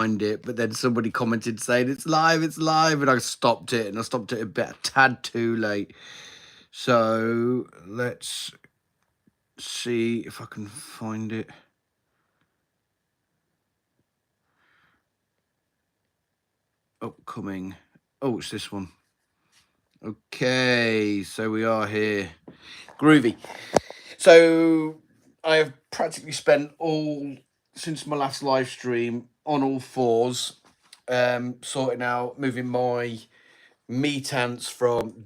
find it, but then somebody commented saying it's live, and I stopped it, and I stopped it a tad too late. So let's see if I can find it. Upcoming. Oh, it's this one. Okay, so we are here. Groovy. So I have practically spent since my last live stream on all fours, sorting out, moving my meat ants from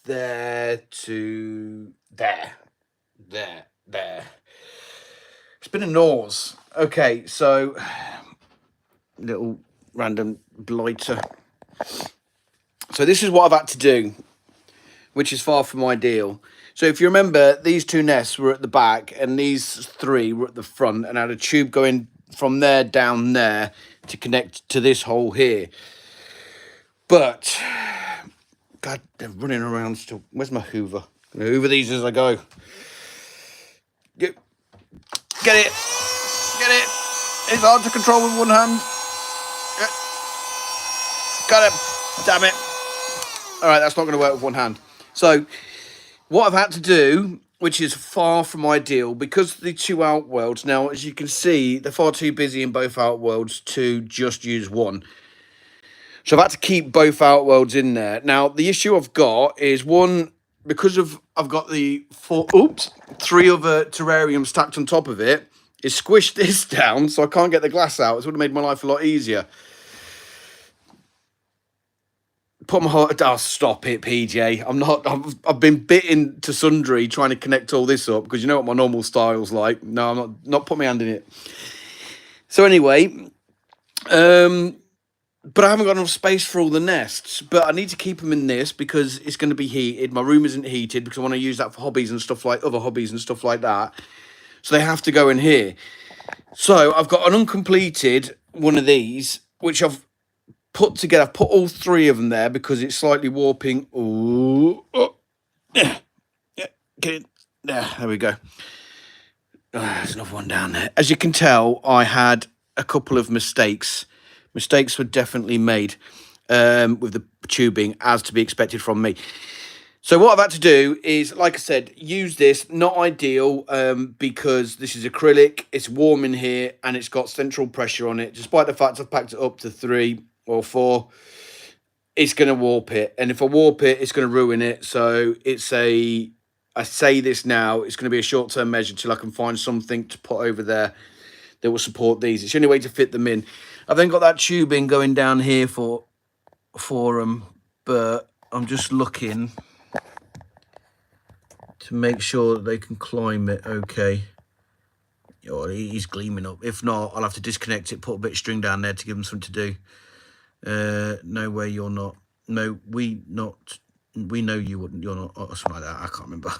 there to there. It's been a nose. Okay, so little random blighter. So this is what I've had to do, which is far from ideal. So if you remember, these two nests were at the back and these three were at the front, and I had a tube going from there down there to connect to this hole here. But, God, they're running around still. Where's my Hoover? I'm gonna Hoover these as I go. Get it. It's hard to control with one hand. Got it. Damn it. All right, that's not going to work with one hand. So what I've had to do, which is far from ideal, because the two outworlds, now, as you can see, they're far too busy in both outworlds to just use one. So I've had to keep both outworlds in there. Now, the issue I've got is one, because I've got the three other terrariums stacked on top of it, it's squished this down, so I can't get the glass out. It would have made my life a lot easier. Put my heart. Oh, stop it, PJ. I've been bitten to sundry trying to connect all this up, because you know what my normal style's like. No, I'm not put my hand in it. So anyway, but I haven't got enough space for all the nests. But I need to keep them in this because it's going to be heated. My room isn't heated because I want to use that for hobbies and stuff like other hobbies and stuff like that. So they have to go in here. So I've got an uncompleted one of these, which I've put together. I've put all three of them there because it's slightly warping. Ooh, yeah, get it. There we go. There's another one down there. As you can tell, I had a couple of mistakes. Mistakes were definitely made with the tubing, as to be expected from me. So what I've had to do is, like I said, use this. Not ideal because this is acrylic. It's warm in here and it's got central pressure on it. Despite the fact I've packed it up to 3 or 4, it's going to warp it. And if I warp it, it's going to ruin it. So I say this now, it's going to be a short-term measure till I can find something to put over there that will support these. It's the only way to fit them in. I've then got that tubing going down here for them, but I'm just looking to make sure that they can climb it okay. Oh, he's gleaming up. If not, I'll have to disconnect it, put a bit of string down there to give them something to do. No way, you're not. No, we know you wouldn't. You're not. Or something like that. I can't remember.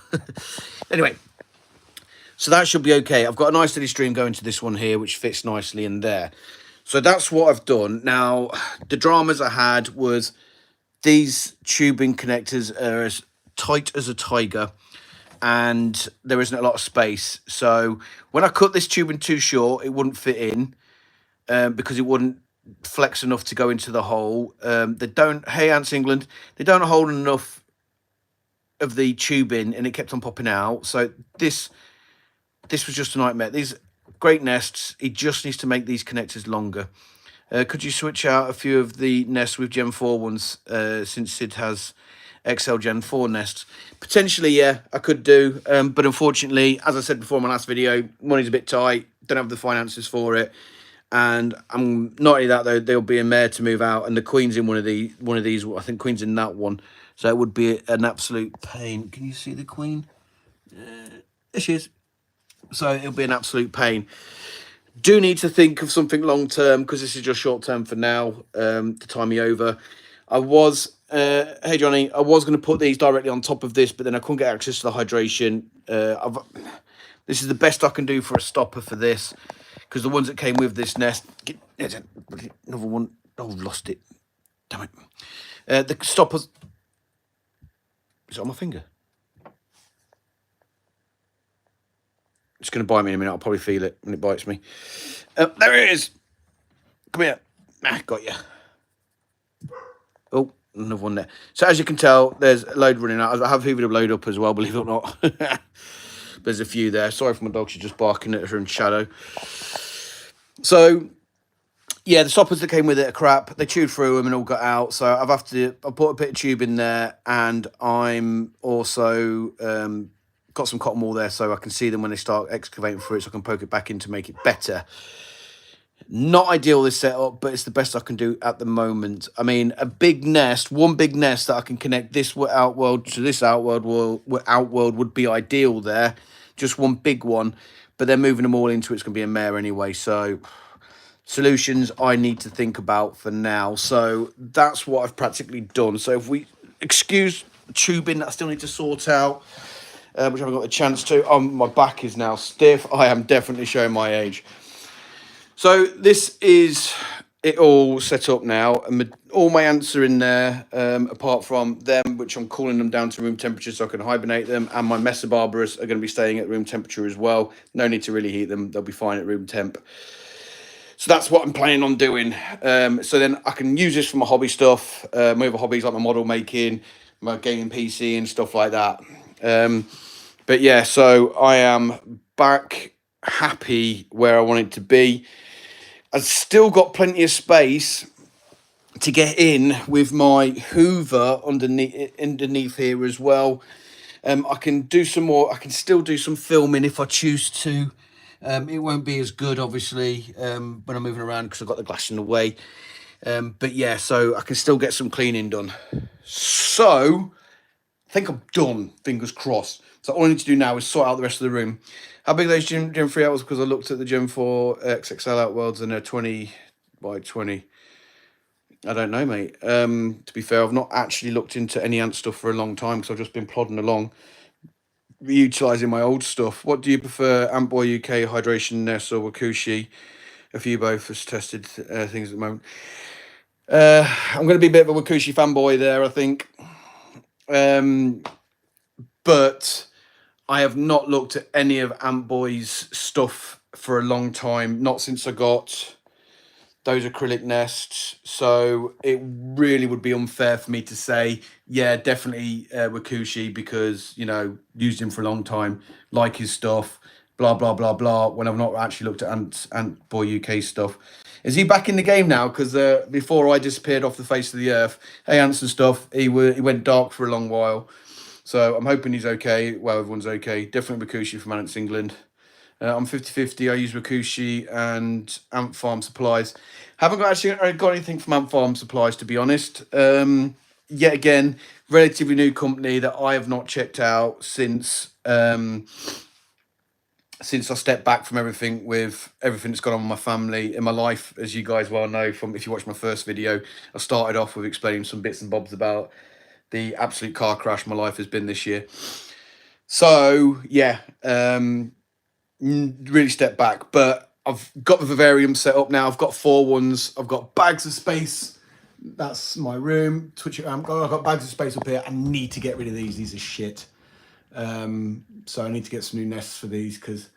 Anyway, so that should be okay. I've got a nice steady stream going to this one here, which fits nicely in there. So that's what I've done. Now, the dramas I had was these tubing connectors are as tight as a tiger, and there isn't a lot of space. So when I cut this tubing too short, it wouldn't fit in because it wouldn't flex enough to go into the hole. Hey Ants England, they don't hold enough of the tubing, and it kept on popping out. So this was just a nightmare. These great nests, he just needs to make these connectors longer. Could you switch out a few of the nests with Gen 4 ones since Sid has XL Gen 4 nests? Potentially, yeah, I could do. But unfortunately, as I said before in my last video, money's a bit tight. Don't have the finances for it. And I'm not only that, though, there'll be a mare to move out. And the Queen's in one of these. I think Queen's in that one. So it would be an absolute pain. Can you see the Queen? There she is. So it'll be an absolute pain. Do need to think of something long term because this is just short term for now to tie me over. Hey Johnny, I was going to put these directly on top of this, but then I couldn't get access to the hydration. This is the best I can do for a stopper for this because the ones that came with this nest. Another one. Oh, I've lost it. Damn it. The stoppers. Is it on my finger? It's going to bite me in a minute. I'll probably feel it when it bites me. There it is. Come here. got you. Oh, another one there. So as you can tell, there's a load running out. I have hoovered a load up as well, believe it or not. There's a few there. Sorry for my dog, she's just barking at her in shadow. So yeah, the stoppers that came with it are crap. They chewed through them and all got out. So I put a bit of tube in there, and I'm also got some cotton wool there so I can see them when they start excavating through it, so I can poke it back in to make it better. Not ideal, this setup, but it's the best I can do at the moment. I mean, a big nest, one big nest that I can connect this outworld to this outworld would be ideal there. Just one big one, but they're moving them all into it's going to be a mare anyway. So solutions I need to think about for now. So that's what I've practically done. So if we excuse tubing that I still need to sort out, which I haven't got a chance to. My back is now stiff. I am definitely showing my age. So this is it all set up now, and all my ants are in there, apart from them, which I'm cooling them down to room temperature so I can hibernate them, and my Mesobarbaras are going to be staying at room temperature as well. No need to really heat them, they'll be fine at room temp. So that's what I'm planning on doing. So then I can use this for my hobby stuff, my other hobbies like my model making, my gaming PC and stuff like that. But yeah, so I am back happy where I want it to be. I've still got plenty of space to get in with my Hoover underneath here as well. I can do some more. I can still do some filming if I choose to. It won't be as good, obviously, when I'm moving around because I've got the glass in the way. But yeah, so I can still get some cleaning done. So I think I'm done, fingers crossed. So all I need to do now is sort out the rest of the room. How big are those Gen 3 outworlds? Because I looked at the Gen 4 XXL outworlds and they're 20 by 20. I don't know, mate. To be fair, I've not actually looked into any ant stuff for a long time because I've just been plodding along, utilising my old stuff. What do you prefer, Antboy UK, Hydration Nest, or Wakushi? A few both has tested things at the moment. I'm going to be a bit of a Wakushi fanboy there, I think. But I have not looked at any of Antboy's stuff for a long time, not since I got those acrylic nests. So it really would be unfair for me to say, yeah, definitely Wakushi, because, you know, used him for a long time, like his stuff, blah, blah, blah, blah, when I've not actually looked at Antboy UK stuff. Is he back in the game now? Because before I disappeared off the face of the earth, hey, Ants and stuff, he went dark for a long while. So I'm hoping he's okay. Well, everyone's okay. Definitely Wakushi from Ants England. I'm 50-50. I use Wakushi and Ant Farm Supplies. Haven't got anything from Ant Farm Supplies, to be honest. Yet again, relatively new company that I have not checked out since I stepped back from everything that's gone on with my family in my life. As you guys well know, from if you watched my first video, I started off with explaining some bits and bobs about the absolute car crash my life has been this year. So yeah, really stepped back, but I've got the vivarium set up now. I've got 4 ones. I've got bags of space. That's my room. I've got bags of space up here. I need to get rid of these. These are shit. So I need to get some new nests for these because,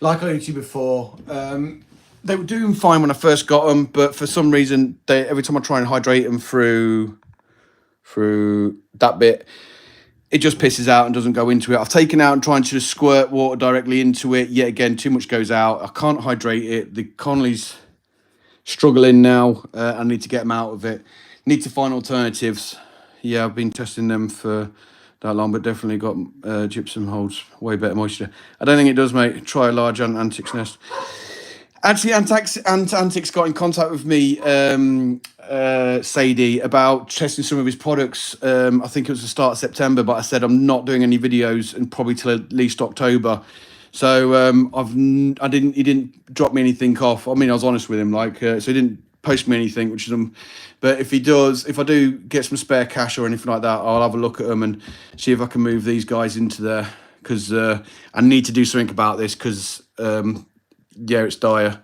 like I alluded to before, they were doing fine when I first got them, but for some reason, every time I try and hydrate them through that bit, it just pisses out and doesn't go into it. I've taken out and trying to just squirt water directly into it. Yet again, too much goes out. I can't hydrate it. The Connolly's struggling now. I need to get them out of it. Need to find alternatives. Yeah, I've been testing them for that long, but definitely got gypsum holds way better moisture. I don't think it does, mate. Try a large Antics nest. Actually, Antics got in contact with me, Sadie, about testing some of his products. I think it was the start of September, but I said I'm not doing any videos and probably till at least October. So he didn't drop me anything off. I mean, I was honest with him, like, so he didn't post me anything, which is but if I do get some spare cash or anything like that, I'll have a look at them and see if I can move these guys into there, because I need to do something about this, because yeah, it's dire.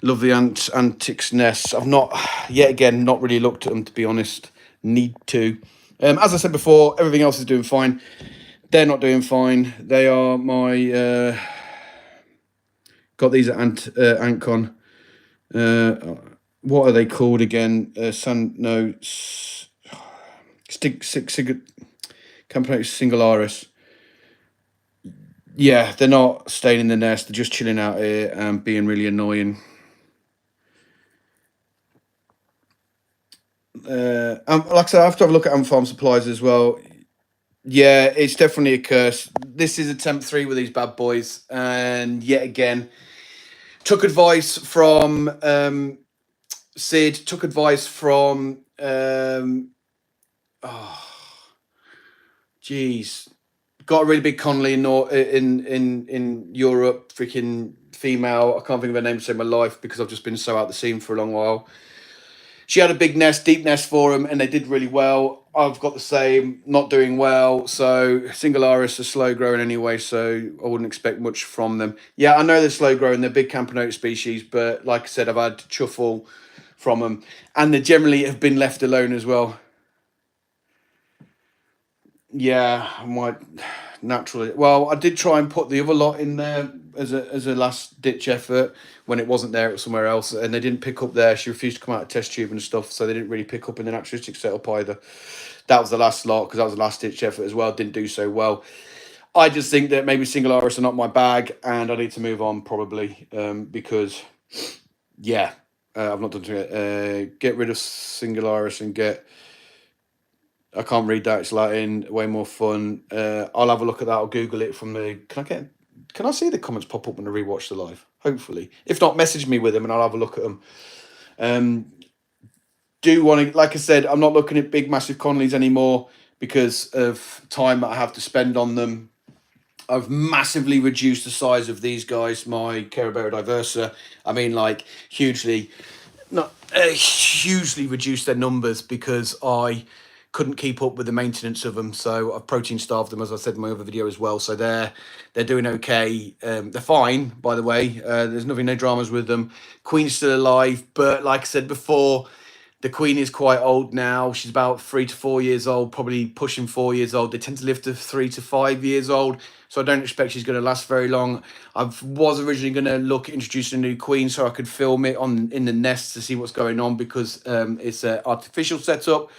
Love the Antics nests. I've not really looked at them, to be honest. Need to. As I said before, everything else is doing fine. They're not doing fine. They are got these at Antcon. what are they called again? Campanella singularis. Yeah, they're not staying in the nest. They're just chilling out here and being really annoying. Like I said, I have to have a look at farm supplies as well. Yeah, it's definitely a curse. This is attempt 3 with these bad boys, and yet again, took advice from Sid. Took advice from geez, got a really big Connolly in Europe. Freaking female. I can't think of her name to save my life because I've just been so out the scene for a long while. She had a big nest, deep nest for them, and they did really well. I've got the same, not doing well. So Singularis are slow growing anyway, so I wouldn't expect much from them. Yeah, I know they're slow growing. They're big Campanota species, but like I said, I've had chuffle from them, and they generally have been left alone as well. Yeah, I might naturally. Well, I did try and put the other lot in there as a last ditch effort. When it wasn't there, it was somewhere else, and they didn't pick up there. She refused to come out of test tube and stuff, so they didn't really pick up in the naturalistic setup either. That was the last lot because that was the last ditch effort as well. Didn't do so well. I just think that maybe Singularis are not my bag, and I need to move on probably because, yeah, I've not done it. Get rid of Singularis and get. I can't read that. It's Latin. Way more fun. I'll have a look at that. I'll Google it from the. Can I see the comments pop up when I rewatch the live? Hopefully, if not, message me with them and I'll have a look at them. Do want to, like I said, I'm not looking at big, massive Conleys anymore because of time that I have to spend on them. I've massively reduced the size of these guys, my Carabera Diversa. I mean, like hugely, not hugely reduced their numbers because I couldn't keep up with the maintenance of them. So I've protein starved them, as I said in my other video as well. So they're doing okay. They're fine, by the way. There's no dramas with them. Queen's still alive, but like I said before, the queen is quite old now. She's about 3 to 4 years old, probably pushing 4 years old. They tend to live to 3 to 5 years old, so I don't expect she's going to last very long. I was originally going to look at introducing a new queen so I could film it in the nest to see what's going on because it's an artificial setup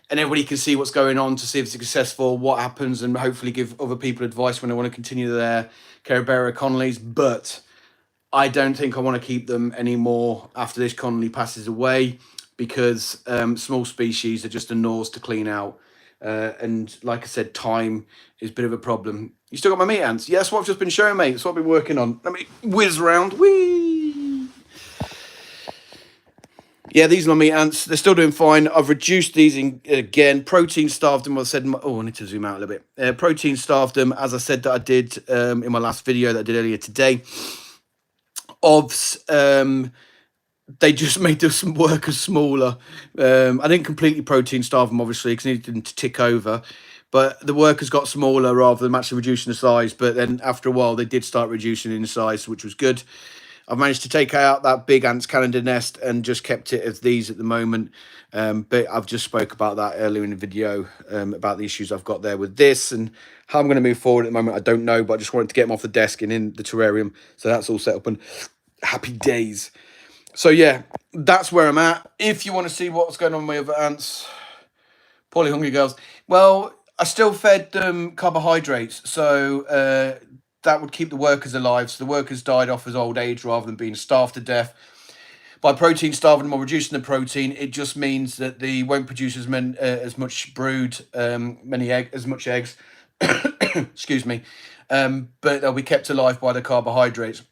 and everybody can see what's going on to see if it's successful, what happens, and hopefully give other people advice when they want to continue their Carabera Conleys. But I don't think I want to keep them anymore after this Connolly passes away because small species are just a nose to clean out. And like I said, time is a bit of a problem. You still got my meat ants? Yeah, that's what I've just been showing, mate. That's what I've been working on. Let me whiz around. Whee! Yeah, these are my meat ants. They're still doing fine. I've reduced these again. Protein starved them. I said, I need to zoom out a little bit. Protein starved them, as I said that I did in my last video that I did earlier today. They just made some workers smaller. I didn't completely protein starve them, obviously, because I needed them to tick over. But the workers got smaller rather than actually reducing the size. But then after a while, they did start reducing in size, which was good. I've managed to take out that big ants calendar nest and just kept it as these at the moment. But I've just spoke about that earlier in the video about the issues I've got there with this and how I'm going to move forward at the moment. I don't know, but I just wanted to get them off the desk and in the terrarium. So that's all set up and happy days. So yeah, that's where I'm at. If you want to see what's going on with my other ants, poorly hungry girls, well, I still fed them carbohydrates. So that would keep the workers alive. So the workers died off as old age rather than being starved to death. By protein starving them or reducing the protein, it just means that they won't produce as much brood, as much eggs. Excuse me. But they'll be kept alive by the carbohydrates.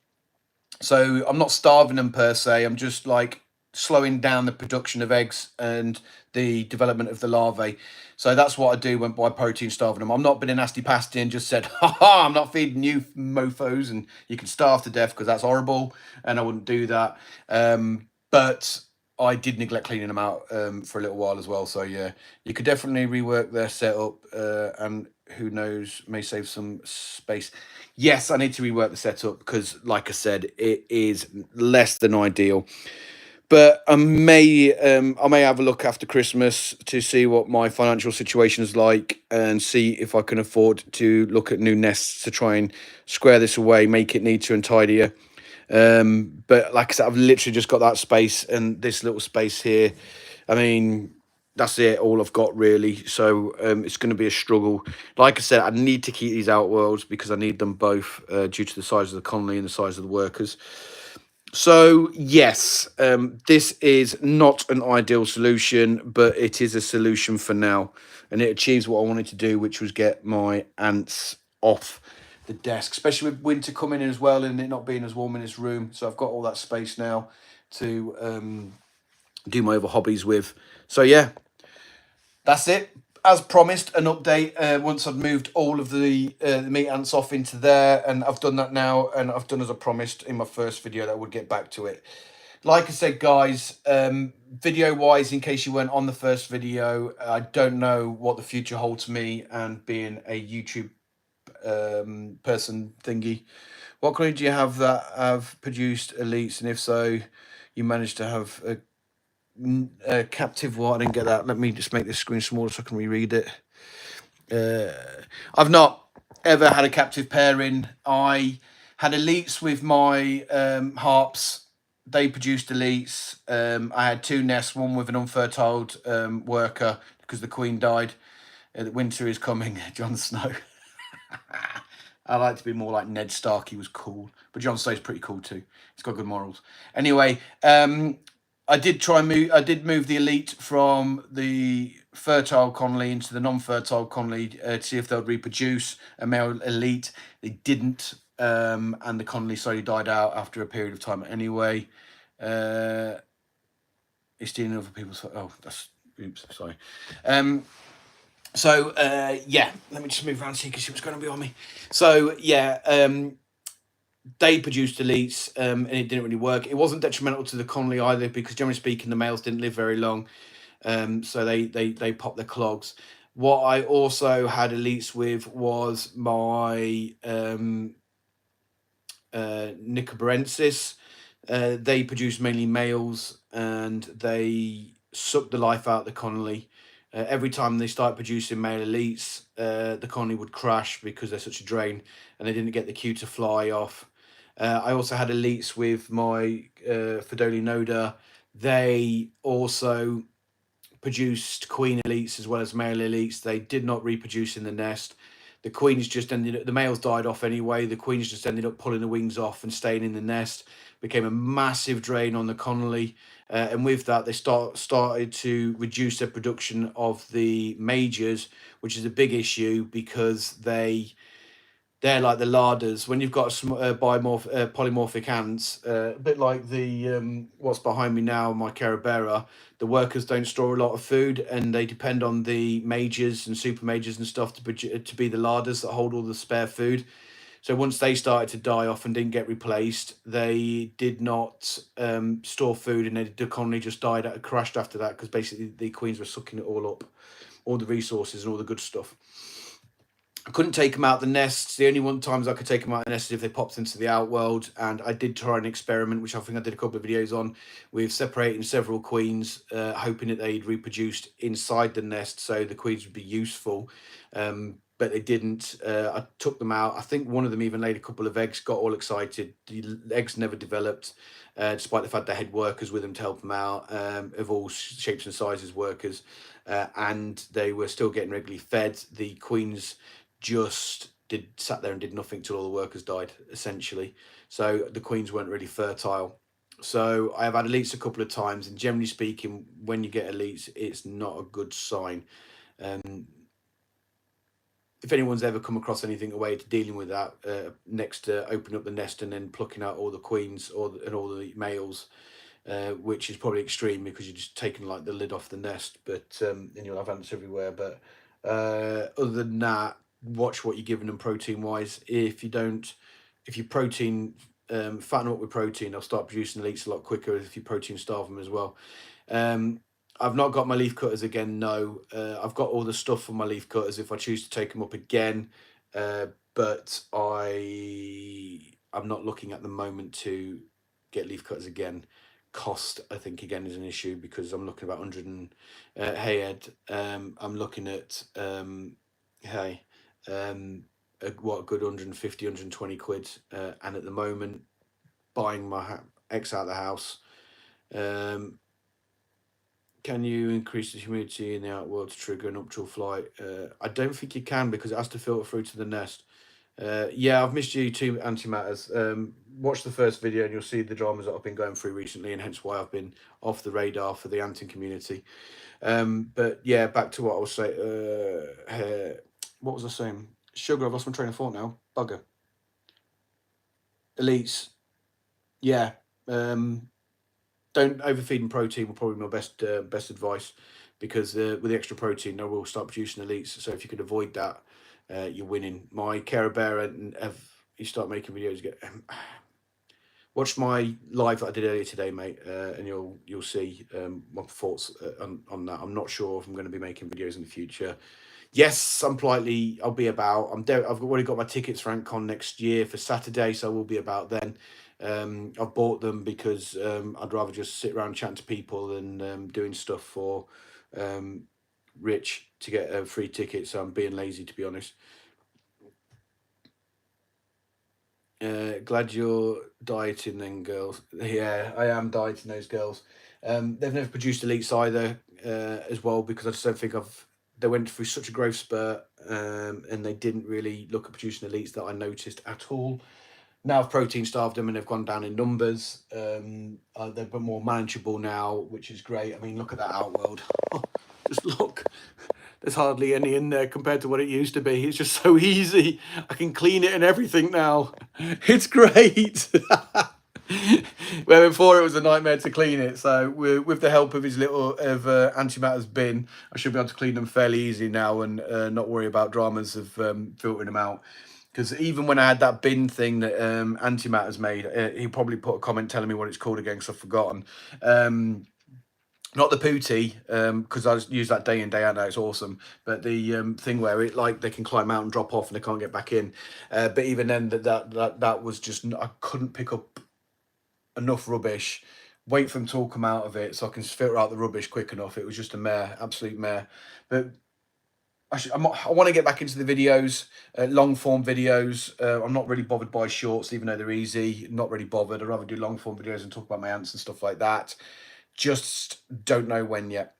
So I'm not starving them per se. I'm just like slowing down the production of eggs and the development of the larvae. So that's what I do when by protein starving them. I'm not been a nasty pasty and just said, ha, I'm not feeding you mofos and you can starve to death because that's horrible. And I wouldn't do that. But I did neglect cleaning them out for a little while as well. So yeah, you could definitely rework their setup and who knows, may save some space. Yes, I need to rework the setup because, like I said, it is less than ideal. But I may have a look after Christmas to see what my financial situation is like and see if I can afford to look at new nests to try and square this away, make it neater and tidier. But like I said, I've literally just got that space and this little space here. I mean, that's it, all I've got really. So it's going to be a struggle. Like I said, I need to keep these outworlds because I need them both due to the size of the colony and the size of the workers. So yes, this is not an ideal solution, but it is a solution for now, and it achieves what I wanted to do, which was get my ants off the desk, especially with winter coming in as well, and it not being as warm in this room. So I've got all that space now to do my other hobbies with. So yeah, that's it. As promised, an update once I've moved all of the meat ants off into there, and I've done that now, and I've done as I promised in my first video that I would get back to it. Like I said, guys, video wise, in case you weren't on the first video, I don't know what the future holds me and being a YouTube person thingy. What colony do you have that have produced elites, and if so, you managed to have a captive what? I didn't get that. Let me just make this screen smaller so I can reread it. I've not ever had a captive pairing. I had elites with my harps. They produced elites. I had two nests, one with an unfertile worker because the queen died. The winter is coming, Jon Snow. I like to be more like Ned Stark. He was cool, but Jon Snow's pretty cool too. He's got good morals. Anyway, I did move the elite from the fertile colony into the non-fertile colony to see if they would reproduce a male elite. They didn't, and the colony slowly died out after a period of time. Anyway, it's stealing other people's. Oh, that's oops. Sorry. So yeah, let me just move around so you can see what's going to be on me. So yeah, they produced elites, and it didn't really work. It wasn't detrimental to the colony either because generally speaking, the males didn't live very long. So they popped their clogs. What I also had elites with was my Nicobarensis. They produce mainly males and they suck the life out of the colony. Every time they start producing male elites, the colony would crash because they're such a drain and they didn't get the queue to fly off. I also had elites with my Fidoli Noda. They also produced queen elites as well as male elites. They did not reproduce in the nest. The queens just ended up, the males died off anyway. The queens just ended up pulling the wings off and staying in the nest. Became a massive drain on the colony. And with that, they started to reduce their production of the majors, which is a big issue because they're like the larders. When you've got polymorphic ants, a bit like the what's behind me now, my Carabera, the workers don't store a lot of food and they depend on the majors and super majors and stuff to be the larders that hold all the spare food. So once they started to die off and didn't get replaced, they did not store food, and the colony just crashed after that because basically the queens were sucking it all up, all the resources and all the good stuff. I couldn't take them out the nests. The only one times I could take them out the nest is if they popped into the outworld. And I did try an experiment, which I think I did a couple of videos on, with separating several queens, hoping that they'd reproduced inside the nest so the queens would be useful. But they didn't. I took them out. I think one of them even laid a couple of eggs, got all excited. The eggs never developed, despite the fact they had workers with them to help them out, of all shapes and sizes workers. And they were still getting regularly fed. The queens just sat there and did nothing till all the workers died, essentially. So the queens weren't really fertile. So I have had elites a couple of times, and generally speaking, when you get elites, it's not a good sign. If anyone's ever come across anything a way to dealing with that, next to opening up the nest and then plucking out all the queens and all the males, which is probably extreme because you're just taking like the lid off the nest, but and you'll have ants everywhere. But other than that, watch what you're giving them protein wise. If you protein fatten them up with protein, they'll start producing elites a lot quicker if you protein starve them as well. I've not got my leaf cutters again. No, I've got all the stuff for my leaf cutters if I choose to take them up again. But I'm not looking at the moment to get leaf cutters again. Cost, I think, again is an issue because I'm looking about 100 and hey Ed, I'm looking at hey what a good 150 120 quid, and at the moment buying my ex out of the house. Can you increase the humidity in the outworld to trigger a nuptial flight? I don't think you can, because it has to filter through to the nest. Yeah, I've missed you too, antimatters. Watch the first video and you'll see the dramas that I've been going through recently, and hence why I've been off the radar for the anting community. But yeah, back to what I was saying. What was I saying? Sugar, I've lost my train of thought now. Bugger. Elites. Yeah. Don't overfeed in protein will probably be my best advice, because with the extra protein, they will start producing elites. So if you could avoid that, you're winning. My Care Bear, and you start making videos, watch my live that I did earlier today, mate, and you'll see my thoughts on that. I'm not sure if I'm going to be making videos in the future. Yes, I'll be about. I've already got my tickets for AntCon next year for Saturday, so I will be about then. I've bought them because I'd rather just sit around chatting to people than doing stuff for Rich to get a free ticket. So I'm being lazy, to be honest. Glad you're dieting then, girls. Yeah, I am dieting those girls. They've never produced elites either, as well, because I just don't think they went through such a growth spurt, and they didn't really look at producing elites that I noticed at all. Now I've protein starved them and they've gone down in numbers. They're more manageable now, which is great. I mean, look at that outworld. Oh, just look. There's hardly any in there compared to what it used to be. It's just so easy. I can clean it and everything now. It's great. Where before it was a nightmare to clean it. So with the help of his little antimatter's bin, I should be able to clean them fairly easy now, and not worry about dramas of filtering them out. Because even when I had that bin thing that Antimatter's made, he probably put a comment telling me what it's called again, because I've forgotten. Not the Pt2.5, because I use that day in, day out now. It's awesome. But the thing where they can climb out and drop off and they can't get back in. But even then, that was just, I couldn't pick up enough rubbish, wait for them to all come out of it so I can filter out the rubbish quick enough. It was just a mare, absolute mare. But I want to get back into the videos, long form videos. I'm not really bothered by shorts, even though they're easy. Not really bothered. I'd rather do long form videos and talk about my ants and stuff like that. Just don't know when yet.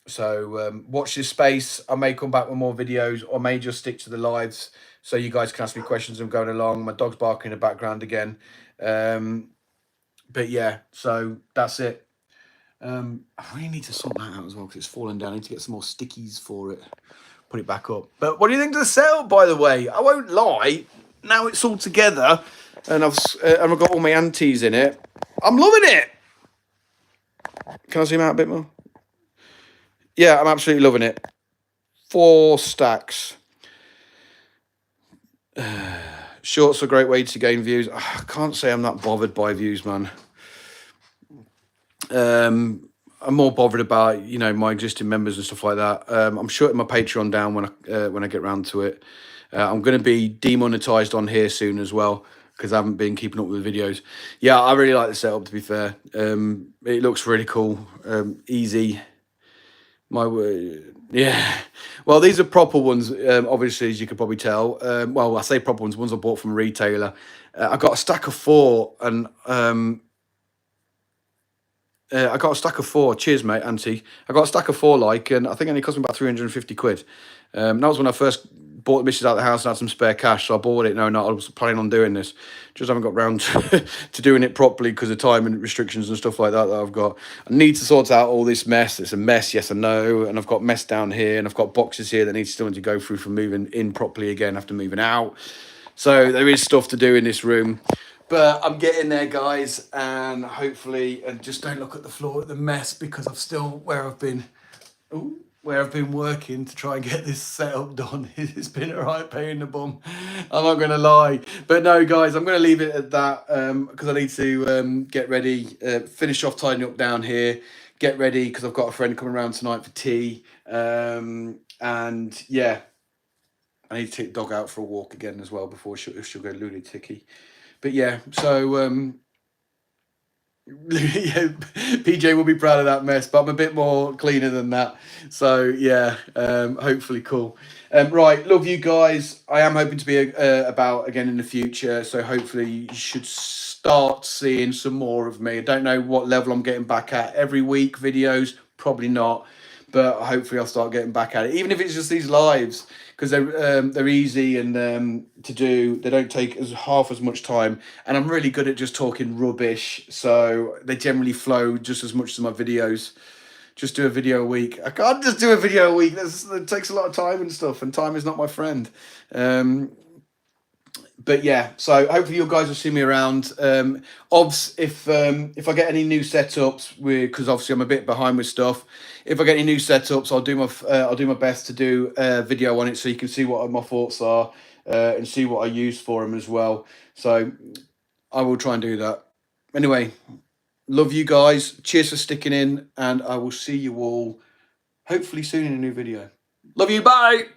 So watch this space. I may come back with more videos, or may just stick to the lives so you guys can ask me questions as I'm going along. My dog's barking in the background again. But yeah, so that's it. I really need to sort that out as well, because it's fallen down. I need to get some more stickies for it. Put it back up. But what do you think of the setup, by the way? I won't lie. Now it's all together, and I've got all my antes in it. I'm loving it. Can I zoom out a bit more? Yeah, I'm absolutely loving it. 4 stacks. Shorts are a great way to gain views. I can't say I'm not bothered by views, man. I'm more bothered about, my existing members and stuff like that. I'm shutting my Patreon down when I get round to it. I'm going to be demonetized on here soon as well, because I haven't been keeping up with the videos. Yeah, I really like the setup, to be fair. It looks really cool. Easy. Yeah. Well, these are proper ones, obviously, as you could probably tell. Well, I say proper ones I bought from a retailer. I got a stack of 4, and I got a stack of 4. Cheers, mate, Auntie. I got a stack of 4, and I think it only cost me about 350 quid. That was when I first bought the missus out of the house and had some spare cash, so I bought it. No, I was planning on doing this. Just haven't got round to doing it properly because of time and restrictions and stuff like that I've got. I need to sort out all this mess. It's a mess, yes, I know. And I've got mess down here, and I've got boxes here that still need to go through from moving in properly again after moving out. So there is stuff to do in this room. But I'm getting there, guys, and hopefully, and just don't look at the floor at the mess, because I'm still where I've been working to try and get this setup done. It's been a right pain in the bum. I'm not going to lie. But no, guys, I'm going to leave it at that, because I need to get ready, finish off tidying up down here, get ready, because I've got a friend coming around tonight for tea. And yeah, I need to take the dog out for a walk again as well before she'll go lunatic-y. But yeah, so yeah, PJ will be proud of that mess, but I'm a bit more cleaner than that. So yeah, hopefully cool. Right, love you guys. I am hoping to be about again in the future, so hopefully you should start start seeing some more of me. I don't know what level I'm getting back at. Every week videos, probably not, but hopefully I'll start getting back at it, even if it's just these lives, because they're easy and to do. They don't take half as much time, and I'm really good at just talking rubbish, so they generally flow just as much as my videos. Just do a video a week. I can't just do a video a week. It takes a lot of time and stuff, and time is not my friend. But yeah, so hopefully you guys will see me around. Obs, if I get any new setups, because obviously I'm a bit behind with stuff. If I get any new setups, I'll do my best to do a video on it so you can see what my thoughts are and see what I use for them as well. So I will try and do that. Anyway, love you guys. Cheers for sticking in, and I will see you all hopefully soon in a new video. Love you. Bye.